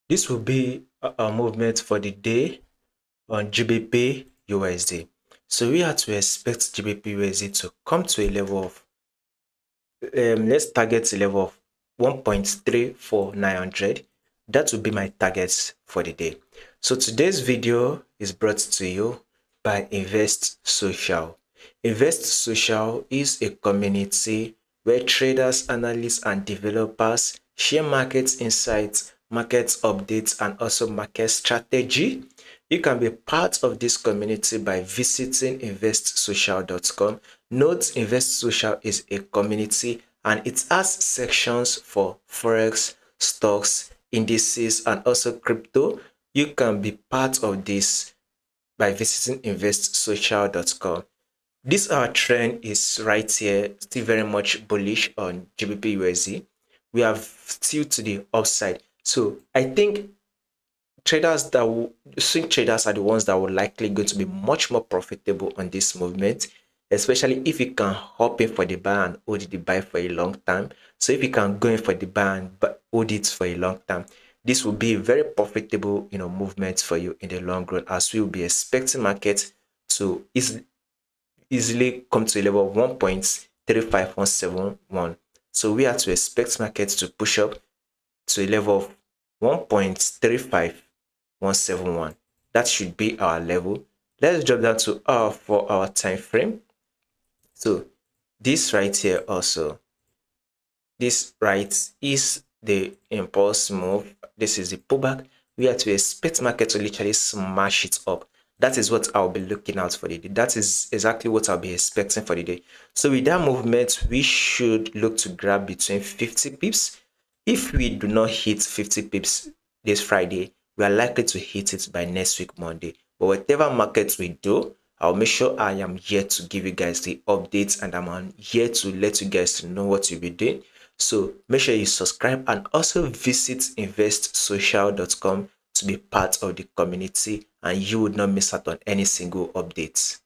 This will be a movement for the day on GBP USD. So we have to expect GBP USD to come to a level of let's target a level of 1.34900. That will be my targets for the day. So today's video is brought to you by Invest Social. Invest Social is a community where traders, analysts, and developers share market insights, market updates, and also market strategy. You can be part of this community by visiting investsocial.com. Note Invest Social is a community and it has sections for forex, stocks, indices, and also crypto. You can be part of this by visiting investsocial.com. This our trend is right here, still very much bullish on GBP USD. We have still to the upside. So I think traders that will swing traders are the ones that will likely going to be much more profitable on this movement, especially if you can hop in for the buy and hold the buy for a long time. So if you can go in for the buy and hold it for a long time, this will be a very profitable movement for you in the long run, as we will be expecting market to easily come to a level of 1.35171. So we have to expect market to push up to a level of 1.35171. That should be our level. Let's drop down to our 4-hour time frame. So this right here also, this right is the impulse move. This is the pullback. We have to expect market to literally smash it up. That is what I'll be looking out for the day. That is exactly what I'll be expecting for the day. So with that movement, we should look to grab between 50 pips. If we do not hit 50 pips this Friday, we are likely to hit it by next week, Monday. But whatever market we do, I'll make sure I am here to give you guys the updates and I'm here to let you guys know what you'll be doing. So make sure you subscribe and also visit investsocial.com to be part of the community and you would not miss out on any single updates.